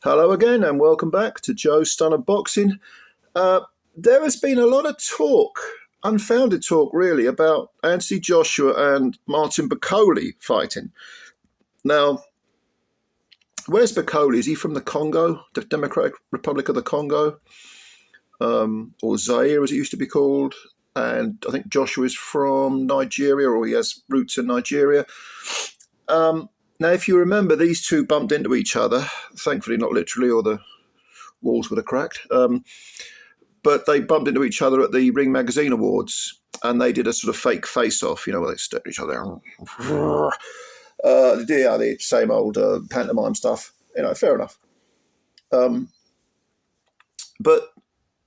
Hello again, and welcome back to Joe Stunner Boxing. Uh, there has been a lot of talk, unfounded talk really, about Anthony Joshua and Martin Bakole fighting. Now, where's Bakole? Is he from the Congo, the Democratic Republic of the Congo, or Zaire as it used to be called? And I think Joshua is from Nigeria, or he has roots in Nigeria. Now, if you remember, these two bumped into each other, thankfully not literally, or the walls would have cracked. But they bumped into each other at the Ring Magazine Awards, and they did a sort of fake face-off, where they stared at each other. The same old pantomime stuff. Fair enough. But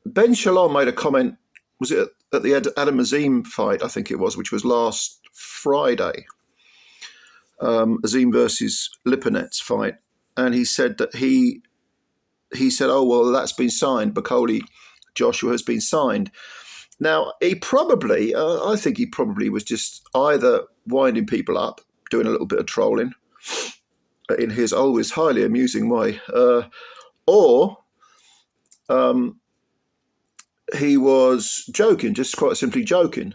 Ben Shalom made a comment, was it at the Adam Azim fight, I think it was, which was last Friday, Azim versus Lipinets fight, and he said that he said, oh, well, that's been signed. Bakole Joshua has been signed. Now, I think he probably was just either winding people up, doing a little bit of trolling in his always highly amusing way, or he was joking, just quite simply joking,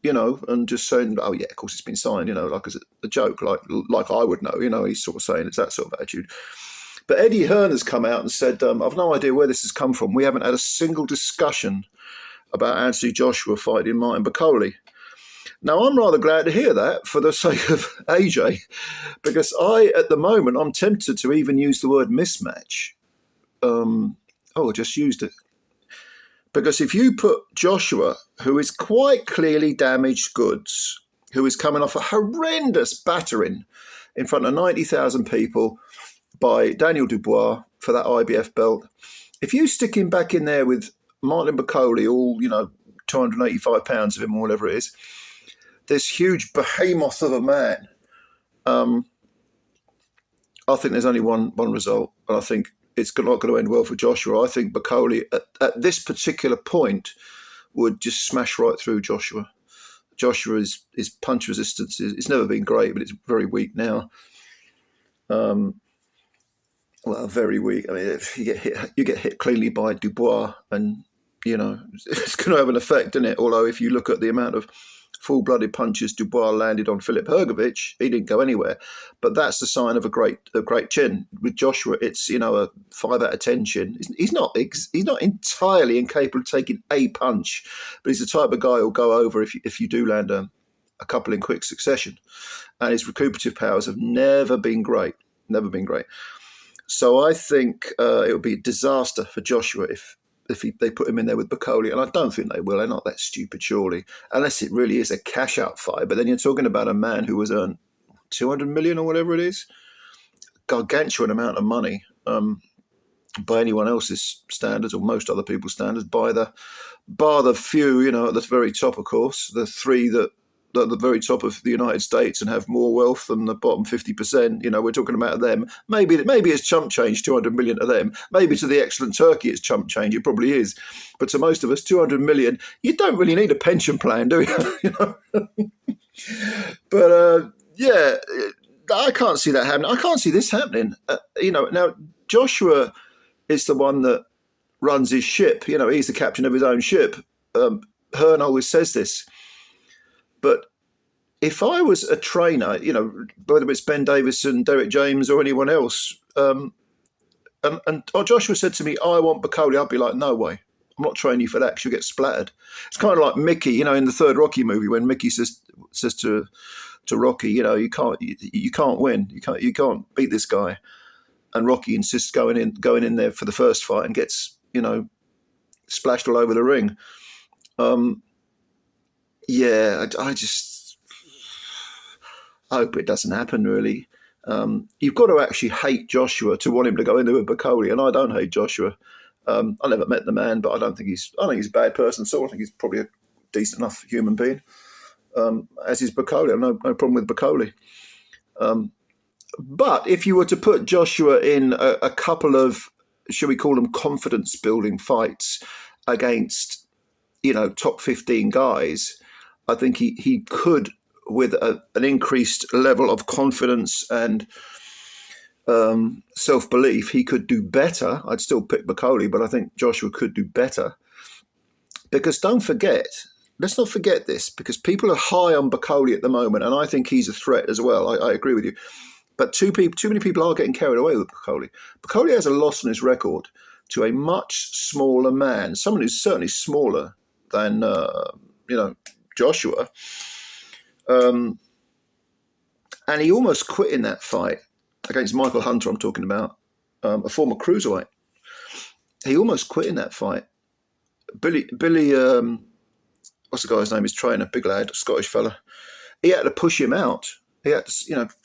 and just saying, oh, yeah, of course it's been signed, like as a joke, like I would know, he's sort of saying it's that sort of attitude. But Eddie Hearn has come out and said, I've no idea where this has come from. We haven't had a single discussion about Anthony Joshua fighting Martin Bakole. Now, I'm rather glad to hear that for the sake of AJ, because at the moment, I'm tempted to even use the word mismatch. I just used it. Because if you put Joshua, who is quite clearly damaged goods, who is coming off a horrendous battering in front of 90,000 people by Daniel Dubois for that IBF belt, if you stick him back in there with Martin Bakole, all, 285 pounds of him or whatever it is, this huge behemoth of a man, I think there's only one result, and I think it's not going to end well for Joshua. I think Bakole, at this particular point, would just smash right through Joshua. Joshua's punch resistance it's never been great, but it's very weak now. Very weak. I mean, if you get hit cleanly by Dubois, and it's going to have an effect, isn't it? Although if you look at the amount of full-blooded punches Dubois landed on Filip Hrgović, he didn't go anywhere. But that's the sign of a great chin. With Joshua, it's a 5 out of 10 chin. He's not entirely incapable of taking a punch, but he's the type of guy who'll go over if you do land a couple in quick succession. And his recuperative powers have never been great. So I think it would be a disaster for Joshua if they put him in there with Bakole, and I don't think they will. They're not that stupid, surely, unless it really is a cash-out fight. But then you're talking about a man who has earned 200 million or whatever it is, gargantuan amount of money by anyone else's standards or most other people's standards. Bar the few, at the very top, of course, the three that at the very top of the United States and have more wealth than the bottom 50%. We're talking about them. Maybe it's chump change, 200 million to them. Maybe to the excellent Turkey it's chump change. It probably is. But to most of us, 200 million, you don't really need a pension plan, do you? But, I can't see that happening. I can't see this happening. Now, Joshua is the one that runs his ship. He's the captain of his own ship. Hearn always says this. But if I was a trainer, whether it's Ben Davison, Derek James, or anyone else, and Joshua said to me, I want Bakole, I'd be like, no way. I'm not training you for that because you'll get splattered. It's kind of like Mickey, in the third Rocky movie when Mickey says to Rocky, you can't win. You can't beat this guy. And Rocky insists going in there for the first fight and gets, splashed all over the ring. I hope it doesn't happen, really. You've got to actually hate Joshua to want him to go into a Bakole, and I don't hate Joshua. I never met the man, but I think he's a bad person, so I think he's probably a decent enough human being. As is Bakole. I have no problem with Bakole. But if you were to put Joshua in a couple of, shall we call them confidence-building fights against, top 15 guys, I think he could, with an increased level of confidence and self-belief, he could do better. I'd still pick Bakole, but I think Joshua could do better. Because don't forget, let's not forget this, because people are high on Bakole at the moment, and I think he's a threat as well. I agree with you. But too many people are getting carried away with Bakole. Bakole has a loss on his record to a much smaller man, someone who's certainly smaller than Joshua. And he almost quit in that fight against Michael Hunter, I'm talking about, a former cruiserweight. He almost quit in that fight. Billy, what's the guy's name? His trainer, big lad, Scottish fella. He had to push him out. He had to,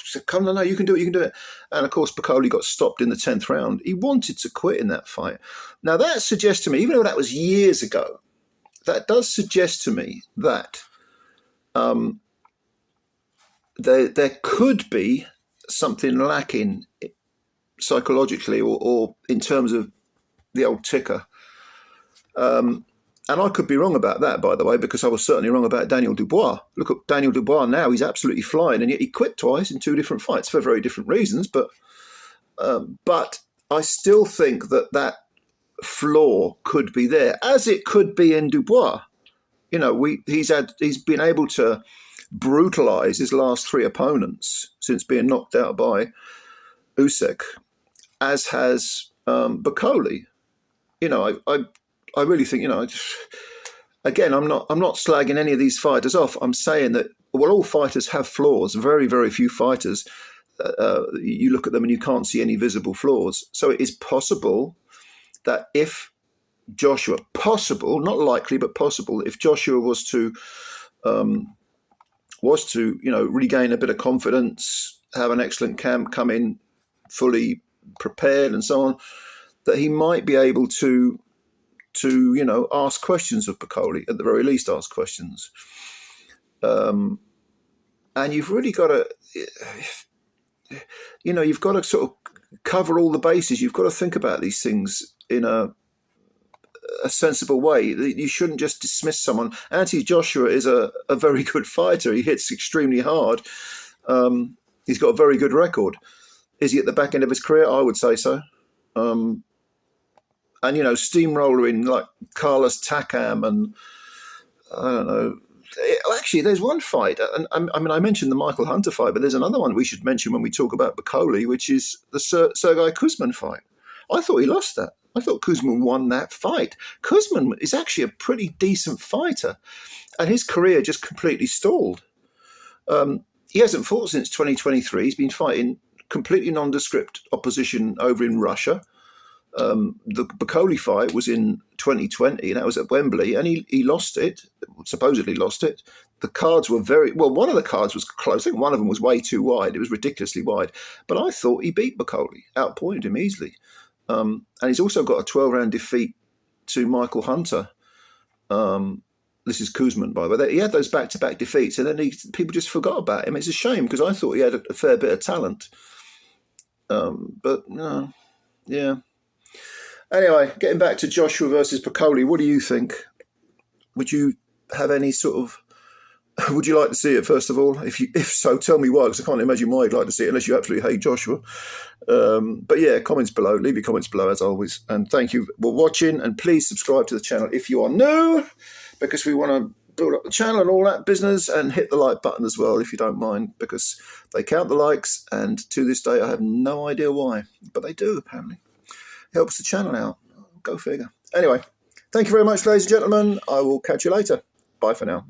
say, come on, no, you can do it. And of course, Bakole got stopped in the 10th round. He wanted to quit in that fight. Now that suggests to me, even though that was years ago, that does suggest to me that there could be something lacking psychologically or in terms of the old ticker. And I could be wrong about that, by the way, because I was certainly wrong about Daniel Dubois. Look at Daniel Dubois now, he's absolutely flying, and yet he quit twice in 2 different fights for very different reasons. But I still think that flaw could be there, as it could be in Dubois. He's been able to brutalize his last 3 opponents since being knocked out by Usyk, as has Bakole. I really think, again, I'm not slagging any of these fighters off. I'm saying that, all fighters have flaws. Very, very few fighters, you look at them and you can't see any visible flaws. So it is possible that if Joshua, possible, not likely, but possible, if Joshua was to regain a bit of confidence, have an excellent camp, come in fully prepared and so on, that he might be able to ask questions of Bakole, at the very least ask questions. And you've really got to, you've got to sort of cover all the bases. You've got to think about these things in a sensible way. You shouldn't just dismiss someone. Anthony Joshua is a very good fighter. He hits extremely hard. He's got a very good record. Is he at the back end of his career? I would say so. And, steamroller in like Carlos Takam and I don't know. Actually, there's one fight. And I mentioned the Michael Hunter fight, but there's another one we should mention when we talk about Bakole, which is the Sergei Kuzmin fight. I thought he lost that. I thought Kuzmin won that fight. Kuzmin is actually a pretty decent fighter, and his career just completely stalled. He hasn't fought since 2023. He's been fighting completely nondescript opposition over in Russia. The Bakole fight was in 2020, and that was at Wembley, and he lost it, supposedly lost it. The cards were one of the cards was close. I think one of them was way too wide. It was ridiculously wide. But I thought he beat Bakole, outpointed him easily. And he's also got a 12-round defeat to Michael Hunter. This is Kuzmin, by the way. He had those back-to-back defeats, and then people just forgot about him. It's a shame, because I thought he had a fair bit of talent. But, no, yeah. Anyway, getting back to Joshua versus Bakole, what do you think? Would you have any sort of... Would you like to see it, first of all? If so, tell me why, because I can't imagine why you'd like to see it, unless you absolutely hate Joshua. But yeah, comments below. Leave your comments below, as always. And thank you for watching, and please subscribe to the channel if you are new, because we want to build up the channel and all that business, and hit the like button as well, if you don't mind, because they count the likes, and to this day, I have no idea why, but they do, apparently. Helps the channel out. Go figure. Anyway, thank you very much, ladies and gentlemen. I will catch you later. Bye for now.